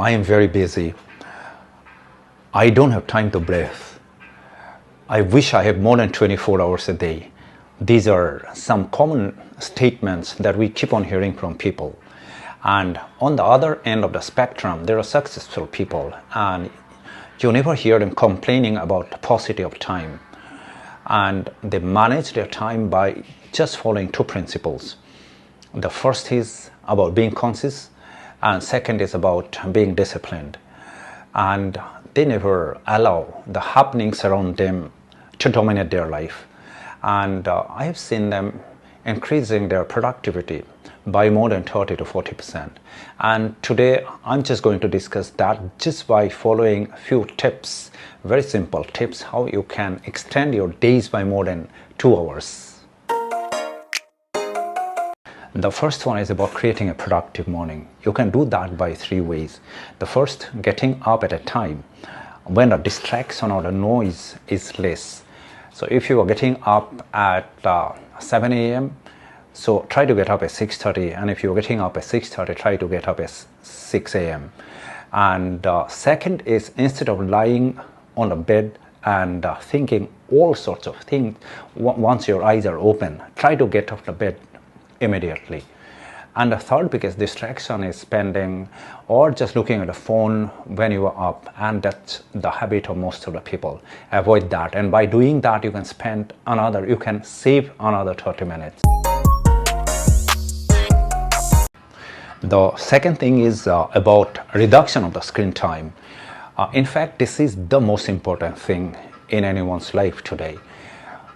I am very busy. I don't have time to breathe. I wish I had more than 24 hours a day. These are some common statements that we keep on hearing from people. And on the other end of the spectrum, there are successful people, and you never hear them complaining about the paucity of time. And they manage their time by just following two principles. The first is about being conscious, and second is about being disciplined. And they never allow the happenings around them to dominate their life. And I have seen them increasing their productivity by more than 30 to 40%. And today I'm just going to discuss that just by following a few tips, very simple tips, how you can extend your days by more than 2 hours. The first one is about creating a productive morning. You can do that by 3 ways. The first, getting up at a time when the distraction or the noise is less. So if you are getting up at 7 a.m., so try to get up at 6:30, and if you're getting up at 6:30, try to get up at 6 a.m. And second is, instead of lying on the bed and thinking all sorts of things, once your eyes are open, try to get off the bed immediately. And the third biggest distraction is spending or just looking at the phone when you are up, and that's the habit of most of the people. Avoid that, and by doing that you can save another 30 minutes. The second thing is about reduction of the screen time. In fact, this is the most important thing in anyone's life today.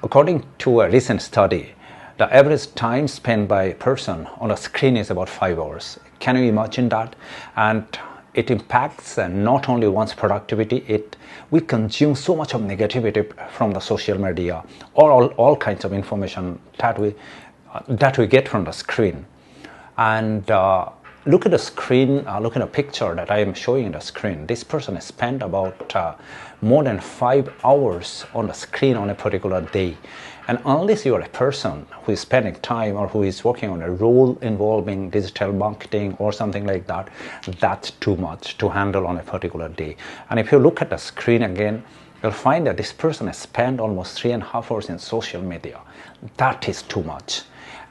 According to a recent study, the average time spent by a person on a screen is about 5 hours. Can you imagine that? And it impacts not only one's productivity, we consume so much of negativity from the social media, or all kinds of information that we get from the screen. And look at the screen, look at a picture that I am showing on the screen. This person has spent about more than 5 hours on the screen on a particular day. And unless you are a person who is spending time or who is working on a role involving digital marketing or something like that, that's too much to handle on a particular day. And if you look at the screen again, you'll find that this person has spent almost 3.5 hours in social media. That is too much.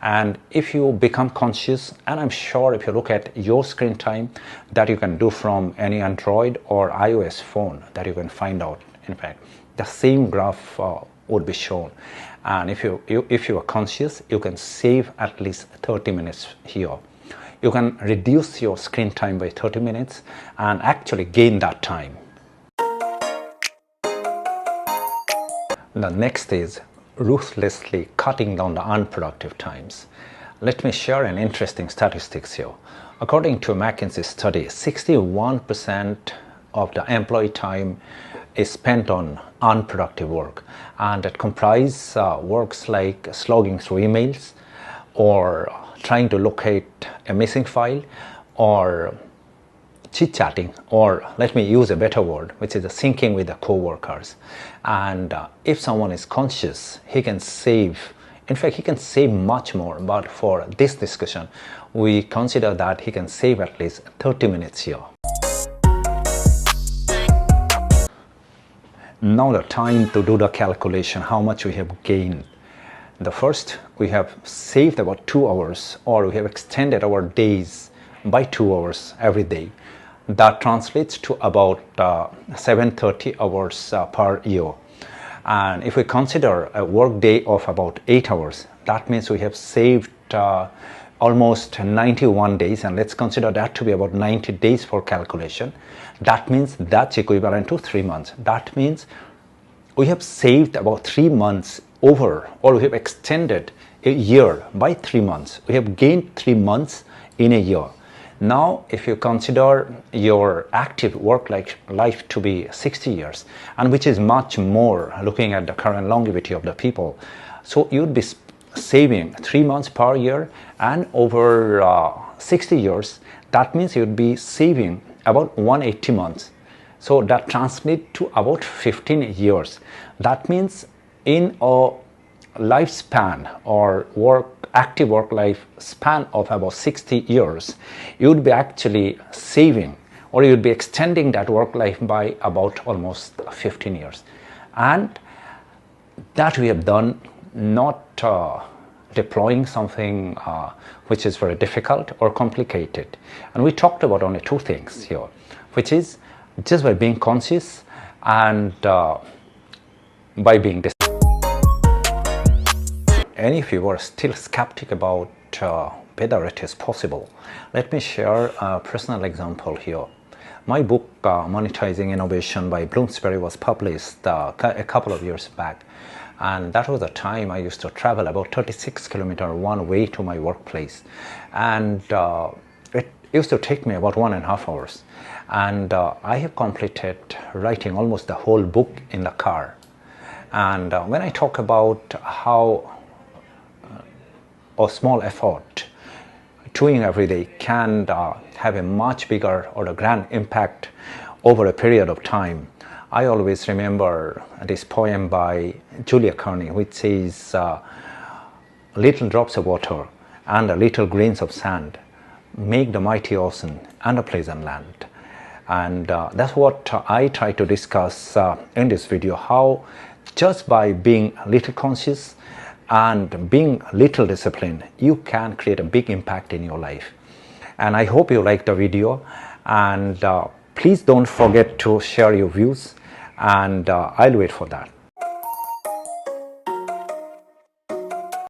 And if you become conscious, and I'm sure if you look at your screen time that you can do from any Android or iOS phone, that you can find out, in fact, the same graph would be shown. And if you are conscious, you can save at least 30 minutes here. You can reduce your screen time by 30 minutes and actually gain that time. The next is ruthlessly cutting down the unproductive times. Let me share an interesting statistics here. According to a McKinsey study, 61% of the employee time is spent on unproductive work, and that comprise works like slogging through emails, or trying to locate a missing file, or chit-chatting, or let me use a better word, which is syncing with the co-workers. And if someone is conscious, he can save, in fact he can save much more, but for this discussion we consider that he can save at least 30 minutes here. Now the time to do the calculation, how much we have gained. The first, we have saved about 2 hours, or we have extended our days by 2 hours every day. That translates to about 730 hours per year. And if we consider a work day of about 8 hours, that means we have saved almost 91 days, and let's consider that to be about 90 days for calculation. That means that's equivalent to 3 months. That means we have saved about 3 months over, or we have extended a year by 3 months. We have gained 3 months in a year. Now, if you consider your active work life to be 60 years, and which is much more looking at the current longevity of the people, so you'd be saving 3 months per year, and over 60 years, that means you'd be saving about 180 months. So that translates to about 15 years. That means in a lifespan or active work life span of about 60 years, you would be actually saving or you'll be extending that work life by about almost 15 years. And that we have done not deploying something which is very difficult or complicated. And we talked about only two things here, which is just by being conscious and by being and if you are still skeptic about whether it is possible, let me share a personal example here. My book, Monetizing Innovation by Bloomsbury, was published a couple of years back. And that was a time I used to travel about 36 kilometers one way to my workplace. And it used to take me about 1.5 hours. And I have completed writing almost the whole book in the car. And when I talk about how a small effort doing every day can have a much bigger or a grand impact over a period of time, I always remember this poem by Julia Kearney, which says, little drops of water and little grains of sand make the mighty ocean and a pleasant land. And that's what I try to discuss in this video, how just by being a little conscious and being a little disciplined, you can create a big impact in your life. And I hope you liked the video, and please don't forget to share your views, and I'll wait for that.